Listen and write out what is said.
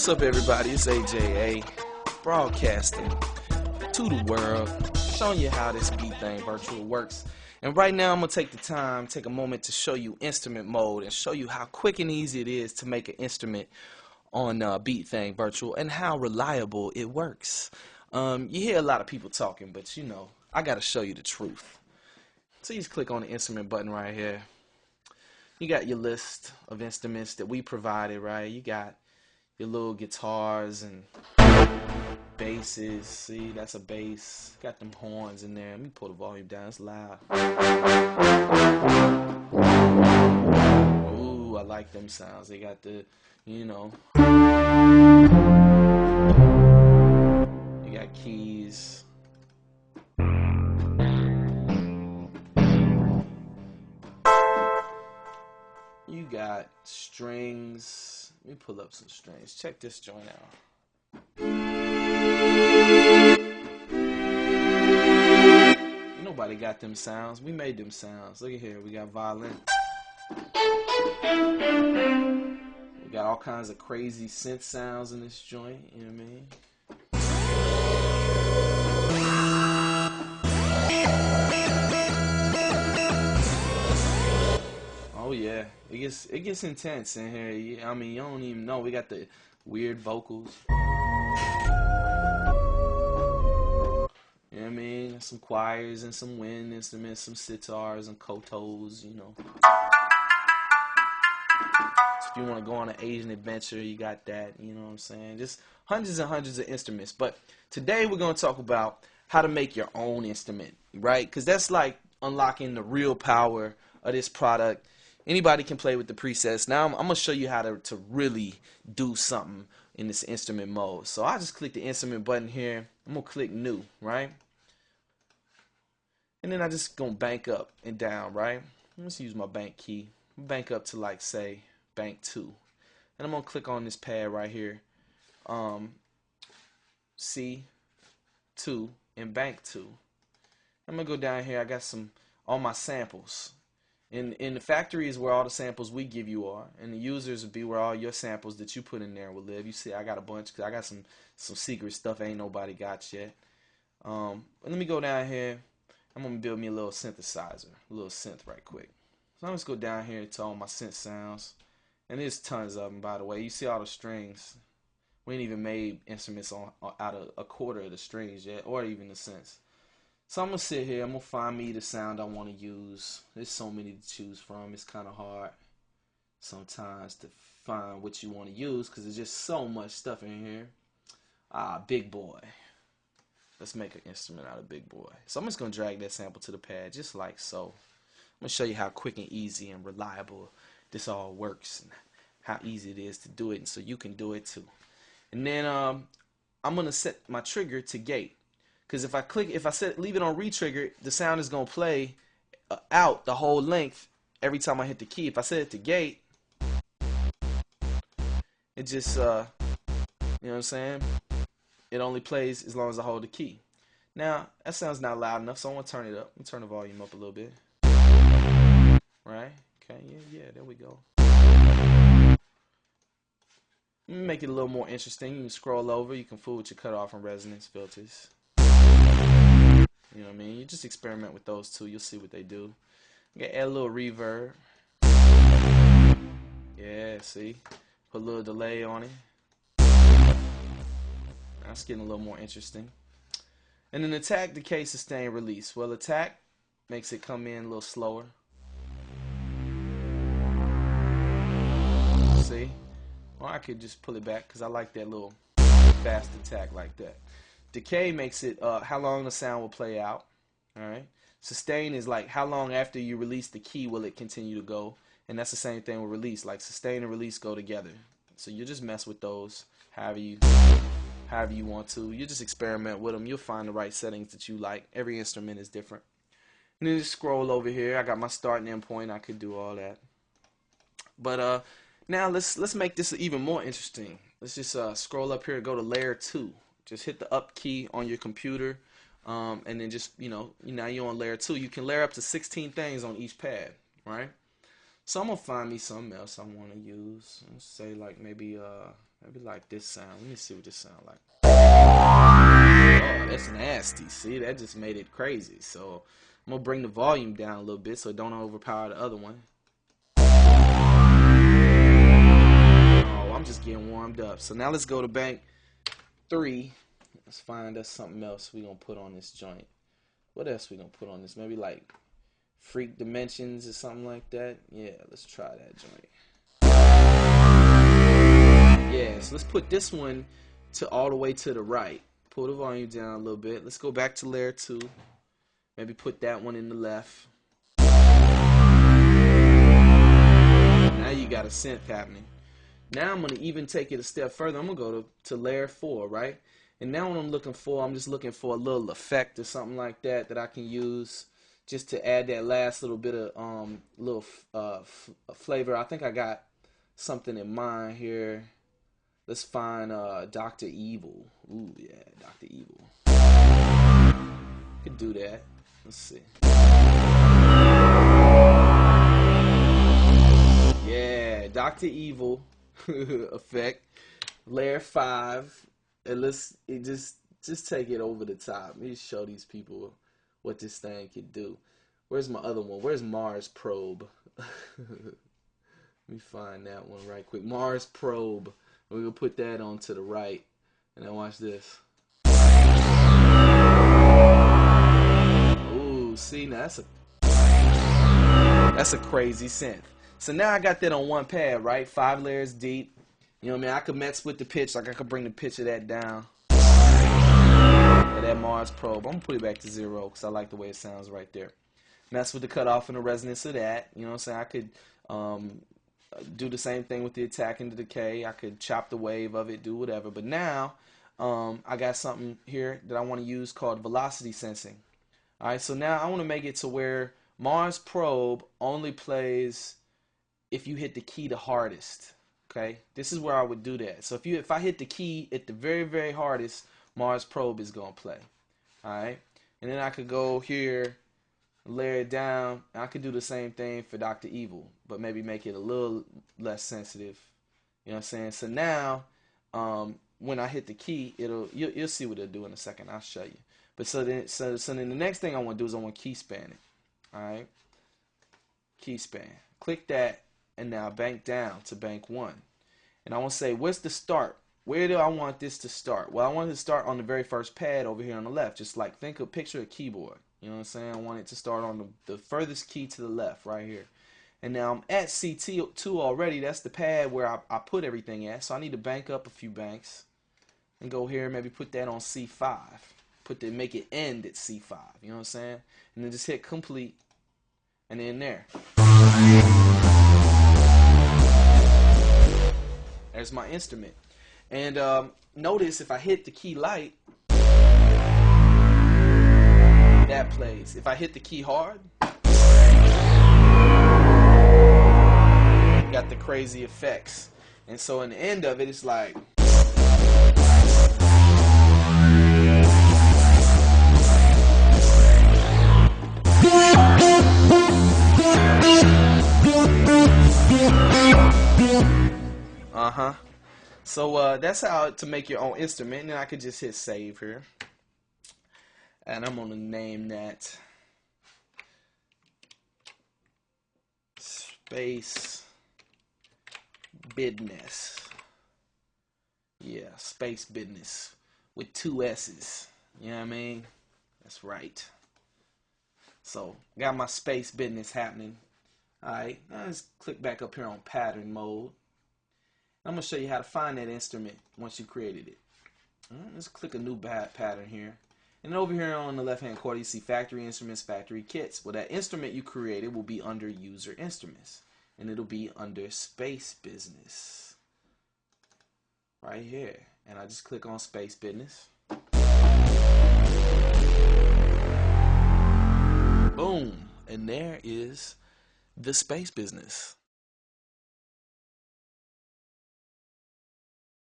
What's up, everybody? It's AJA broadcasting to the world, showing you how this beat thing virtual works. And right now I'm going to take a moment to show you instrument mode and show you how quick and easy it is to make an instrument on beat thing virtual and how reliable it works. You hear a lot of people talking, but you know, I got to show you the truth. So you just click on the instrument button right here. You got your list of instruments that we provided, right? You got your little guitars and basses. See, that's a bass. Got them horns in there. Let me pull the volume down. It's loud. Ooh, I like them sounds. They got the, you know. You got keys. You got strings. Let me pull up some strings. Check this joint out. Nobody got them sounds. We made them sounds. Look at here. We got violin. We got all kinds of crazy synth sounds in this joint. You know what I mean? Oh yeah, it gets intense in here. I mean, you don't even know. We got the weird vocals. You know what I mean? Some choirs and some wind instruments, some sitars and kotos, you know. So if you want to go on an Asian adventure, you got that, you know what I'm saying? Just hundreds and hundreds of instruments. But today we're going to talk about how to make your own instrument, right? Because that's like unlocking the real power of this product. Anybody can play with the presets. Now I'm going to show you how to really do something in this instrument mode. So I just click the instrument button here. I'm going to click new, right? And then I just going to bank up and down, right? Let's use my bank key. Bank up to, like, say, bank 2. And I'm going to click on this pad right here. C2 and bank 2. I'm going to go down here. I got all my samples. In the factory is where all the samples we give you are, and the users will be where all your samples that you put in there will live. You see, I got a bunch because I got some secret stuff ain't nobody got yet. Let me go down here. I'm gonna build me a little synthesizer, a little synth right quick. So I'm just go down here to all my synth sounds, and there's tons of them, by the way. You see all the strings. We ain't even made instruments out of a quarter of the strings yet, or even the synths. So I'm going to sit here, I'm going to find me the sound I want to use. There's so many to choose from. It's kind of hard sometimes to find what you want to use because there's just so much stuff in here. Big Boy. Let's make an instrument out of Big Boy. So I'm just going to drag that sample to the pad just like so. I'm going to show you how quick and easy and reliable this all works and how easy it is to do it, and so you can do it too. And then I'm going to set my trigger to gate. Because if I leave it on retrigger, the sound is going to play out the whole length every time I hit the key. If I set it to gate, it just, you know what I'm saying? It only plays as long as I hold the key. Now, that sounds not loud enough, so I want to turn it up. Let me turn the volume up a little bit. Right? Okay, yeah, there we go. Let me make it a little more interesting. You can scroll over. You can fool with your cutoff and resonance filters. You know what I mean? You just experiment with those two. You'll see what they do. You can add a little reverb. Yeah, see? Put a little delay on it. That's getting a little more interesting. And then attack, decay, sustain, release. Well, attack makes it come in a little slower. See? Or I could just pull it back because I like that little fast attack like that. Decay makes it how long the sound will play out. Alright. Sustain is like how long after you release the key will it continue to go. And that's the same thing with release. Like sustain and release go together. So you just mess with those however you want to. You just experiment with them. You'll find the right settings that you like. Every instrument is different. And then just scroll over here. I got my start and end point. I could do all that. But now let's make this even more interesting. Let's just scroll up here and go to layer 2. Just hit the up key on your computer, and then just, now you're on layer 2. You can layer up to 16 things on each pad, right? So I'm going to find me something else I want to use. Let's say like maybe Maybe like this sound. Let me see what this sound like. Oh, that's nasty. See, that just made it crazy. So I'm gonna bring the volume down a little bit so it don't overpower the other one. Oh, I'm just getting warmed up. So now let's go to bank 3. Let's find us something else we gonna put on this joint. What else we gonna put on this? Maybe like freak dimensions or something like that. Yeah, let's try that joint. Yeah, so let's put this one to all the way to the right. Pull the volume down a little bit. Let's go back to layer 2. Maybe put that one in the left. Now you got a synth happening. Now I'm going to even take it a step further. I'm going to go to layer 4, right? And now what I'm looking for, I'm just looking for a little effect or something like that that I can use just to add that last little bit of flavor. I think I got something in mind here. Let's find Dr. Evil. Ooh, yeah, Dr. Evil. Could do that. Let's see. Yeah, Dr. Evil effect. Layer 5. And just take it over the top. Let me show these people what this thing can do. Where's my other one? Where's Mars Probe? Let me find that one right quick. Mars Probe. We're gonna put that on to the right. And then watch this. Ooh, see, now that's a crazy synth. So now I got that on one pad, right? 5 layers deep. You know what I mean? I could mess with the pitch, like I could bring the pitch of that down. That Mars Probe. I'm gonna put it back to 0 because I like the way it sounds right there. Mess with the cutoff and the resonance of that. You know what I'm saying? I could do the same thing with the attack and the decay. I could chop the wave of it, do whatever. But now I got something here that I want to use called velocity sensing. Alright, so now I want to make it to where Mars Probe only plays if you hit the key the hardest. Okay, this is where I would do that. So if I hit the key at the very, very hardest, Mars Probe is gonna play. Alright, and then I could go here, layer it down, and I could do the same thing for Dr. Evil, but maybe make it a little less sensitive. You know what I'm saying? So now when I hit the key, you'll see what it'll do in a second. I'll show you. But so then the next thing I want to do is I want to key span it. Alright, key span. Click that, and now bank down to bank 1. And I want to say, where's the start? Where do I want this to start? Well, I want it to start on the very first pad over here on the left. Just like picture a keyboard. You know what I'm saying? I want it to start on the furthest key to the left right here. And now I'm at CT2 already. That's the pad where I put everything at. So I need to bank up a few banks and go here and maybe put that on C5. Make it end at C5. You know what I'm saying? And then just hit complete. And then there. There's my instrument. And notice if I hit the key light, that plays. If I hit the key hard, got the crazy effects. And so in the end of it, it's like So that's how to make your own instrument. And then I could just hit save here. And I'm going to name that Space Business. Yeah, Space Business with 2 S's. You know what I mean? That's right. So, got my Space Business happening. Alright, now let's click back up here on pattern mode. I'm going to show you how to find that instrument once you created it. Let's click a new pattern here. And over here on the left hand corner you see factory instruments, factory kits. Well, that instrument you created will be under user instruments. And it'll be under Space Business. Right here. And I just click on Space Business. Boom. And there is the Space Business.